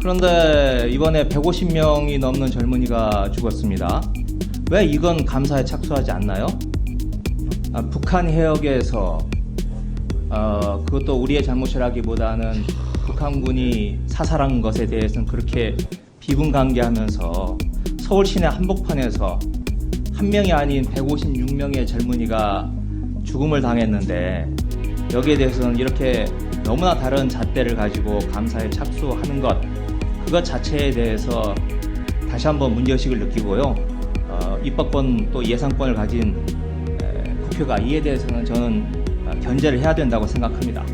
그런데 이번에 150명이 넘는 젊은이가 죽었습니다. 왜 이건 감사에 착수하지 않나요? 북한 해역에서 그것도 우리의 잘못이라기보다는 북한군이 사살한 것에 대해서는 그렇게 비분간개하면서 서울 시내 한복판에서 한 명이 아닌 156명의 젊은이가 죽음을 당했는데 여기에 대해서는 이렇게 너무나 다른 잣대를 가지고 감사에 착수하는 그것 자체에 대해서 다시 한번 문제의식을 느끼고요. 입법권 또 예산권을 가진 국회가 이에 대해서는 저는 견제를 해야 된다고 생각합니다.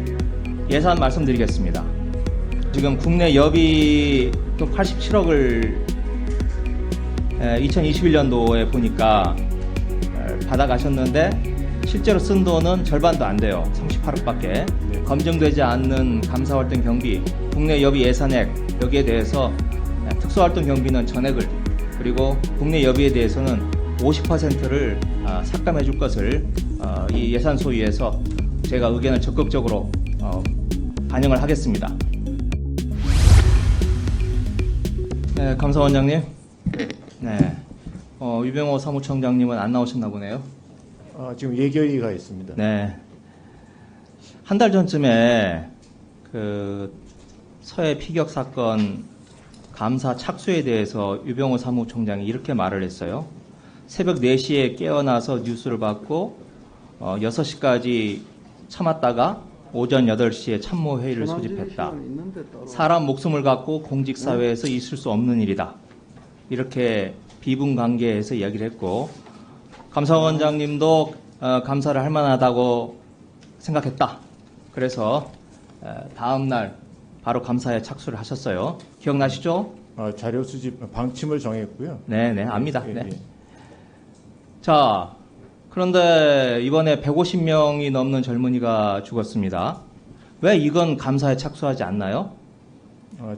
예산 말씀드리겠습니다. 지금 국내 여비 또 87억을 2021년도에 보니까 받아가셨는데 실제로 쓴 돈은 절반도 안 돼요. 38억밖에. 검증되지 않는 감사활동 경비, 국내 여비 예산액 여기에 대해서 특수활동 경비는 전액을, 그리고 국내 여비에 대해서는 50%를 삭감해 줄 것을 이 예산 소위에서 제가 의견을 적극적으로 반영을 하겠습니다. 네, 감사원장님. 네. 유병호 사무총장님은 안 나오셨나 보네요. 지금 예결위가 있습니다. 네. 한 달 전쯤에 그 서해 피격 사건 감사 착수에 대해서 유병호 사무총장이 이렇게 말을 했어요. 새벽 4시에 깨어나서 뉴스를 받고 6시까지 참았다가 오전 8시에 참모회의를 소집했다. 사람 목숨을 갖고 공직사회에서 있을 수 없는 일이다. 이렇게 비분관계에서 이야기를 했고, 감사원장님도 감사를 할 만하다고 생각했다. 그래서 다음 날 바로 감사에 착수를 하셨어요. 기억나시죠? 자료 수집 방침을 정했고요. 네네, 압니다. 예, 네. 예. 자, 그런데 이번에 150명이 넘는 젊은이가 죽었습니다. 왜 이건 감사에 착수하지 않나요?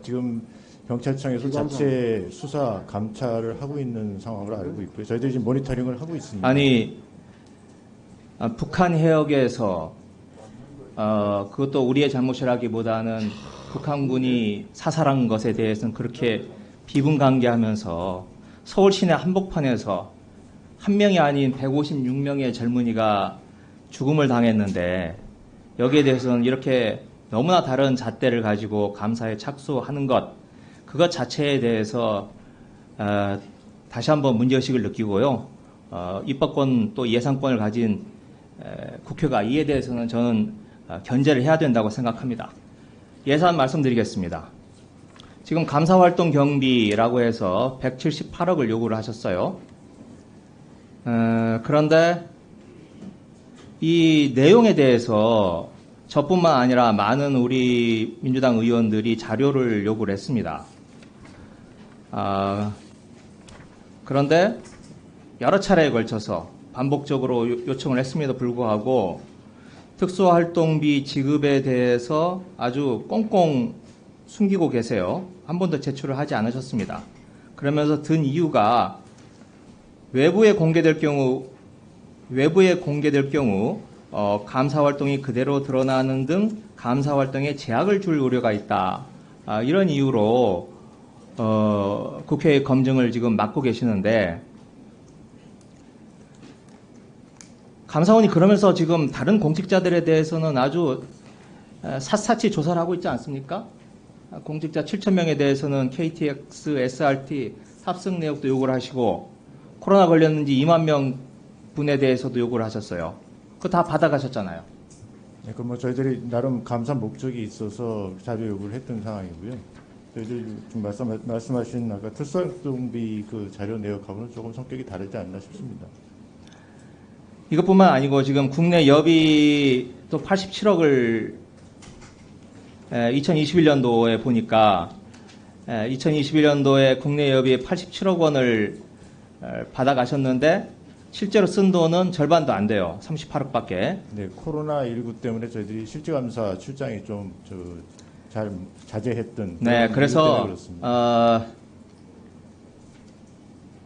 지금 경찰청에서 자체 수사 감찰을 하고 있는 상황으로 알고 있고요. 저희들이 지금 모니터링을 하고 있습니다. 아니, 북한 해역에서 그것도 우리의 잘못이라기보다는 북한군이 사살한 것에 대해서는 그렇게 비분간개하면서 서울 시내 한복판에서 한 명이 아닌 156명의 젊은이가 죽음을 당했는데 여기에 대해서는 이렇게 너무나 다른 잣대를 가지고 감사에 착수하는 그것 자체에 대해서 다시 한번 문제의식을 느끼고요. 입법권 또 예산권을 가진 국회가 이에 대해서는 저는 견제를 해야 된다고 생각합니다. 예산 말씀드리겠습니다. 지금 감사활동 경비라고 해서 178억을 요구를 하셨어요. 그런데 이 내용에 대해서 저뿐만 아니라 많은 우리 민주당 의원들이 자료를 요구를 했습니다. 그런데 여러 차례에 걸쳐서 반복적으로 요청을 했음에도 불구하고 특수활동비 지급에 대해서 아주 꽁꽁 숨기고 계세요. 한 번도 제출을 하지 않으셨습니다. 그러면서 든 이유가 외부에 공개될 경우 감사활동이 그대로 드러나는 등 감사활동에 제약을 줄 우려가 있다. 이런 이유로 국회의 검증을 지금 맡고 계시는데, 감사원이 그러면서 지금 다른 공직자들에 대해서는 아주 샅샅이 조사를 하고 있지 않습니까? 공직자 7,000명에 대해서는 KTX, SRT 탑승 내역도 요구를 하시고, 코로나 걸렸는지 2만 명 분에 대해서도 요구를 하셨어요. 그거 다 받아가셨잖아요. 네, 그럼 저희들이 나름 감사 목적이 있어서 자료 요구를 했던 상황이고요. 저희들이 좀 말씀하신 아까 특수활동비 그 자료 내역하고는 조금 성격이 다르지 않나 싶습니다. 이것뿐만 아니고 지금 국내 여비 또 87억을 2021년도에 보니까 2021년도에 국내 여비 87억 원을 받아가셨는데 실제로 쓴 돈은 절반도 안 돼요. 38억밖에. 네, 코로나19 때문에 저희들이 실질감사 출장이 좀 잘 자제했던. 네, 그래서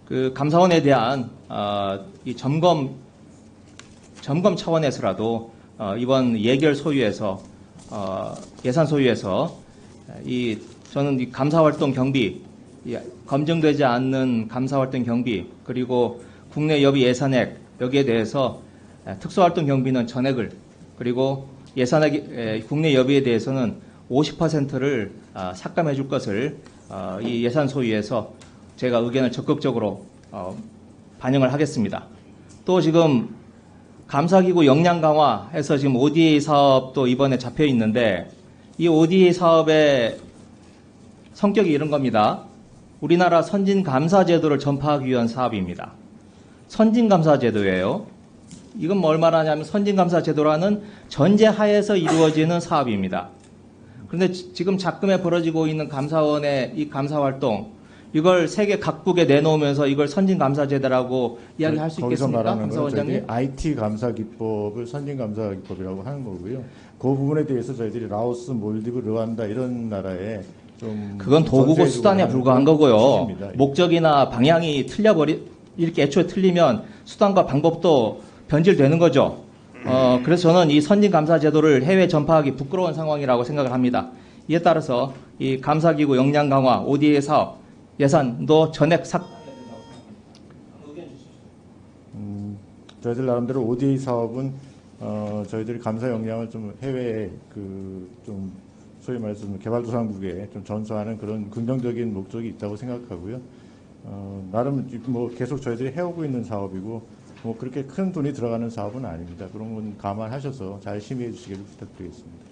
그 감사원에 대한 이 점검 차원에서라도 이번 예결 소위에서 예산 소위에서 이 저는 이 감사활동 경비, 검증되지 않는 감사활동 경비, 그리고 국내 여비 예산액 여기에 대해서 특수활동 경비는 전액을, 그리고 예산액 국내 여비에 대해서는 50%를 삭감해 줄 것을 이 예산 소위에서 제가 의견을 적극적으로 반영을 하겠습니다. 또 지금 감사기구 역량 강화해서 지금 ODA 사업도 이번에 잡혀 있는데, 이 ODA 사업의 성격이 이런 겁니다. 우리나라 선진감사제도를 전파하기 위한 사업입니다. 선진감사제도예요. 이건 뭘 말하냐면 선진감사제도라는 전제하에서 이루어지는 사업입니다. 그런데 지금 작금에 벌어지고 있는 감사원의 이 감사활동, 이걸 세계 각국에 내놓으면서 이걸 선진감사제도라고 이야기할 수 거기서 있겠습니까? 말하는 건 저희들이 감사원장님? IT 감사 기법을 선진 감사 기법이라고 하는 거고요. 그 부분에 대해서 저희들이 라오스, 몰디브, 르완다 이런 나라에 좀 그건 도구고 전수해주고 수단에 하는 불과한 그런 거고요. 취지입니다. 목적이나 방향이 이렇게 애초에 틀리면 수단과 방법도 변질되는 거죠. 그래서 저는 이 선진감사제도를 해외 전파하기 부끄러운 상황이라고 생각을 합니다. 이에 따라서 이 감사기구 역량 강화, ODA 사업 예산도 전액 저희들 나름대로 ODA 사업은 저희들이 감사 역량을 좀 해외에 좀 소위 말해서 좀 개발도상국에 좀 전수하는 그런 긍정적인 목적이 있다고 생각하고요. 나름 뭐 계속 저희들이 해오고 있는 사업이고 뭐 그렇게 큰 돈이 들어가는 사업은 아닙니다. 그런 건 감안하셔서 잘 심의해 주시기를 부탁드리겠습니다.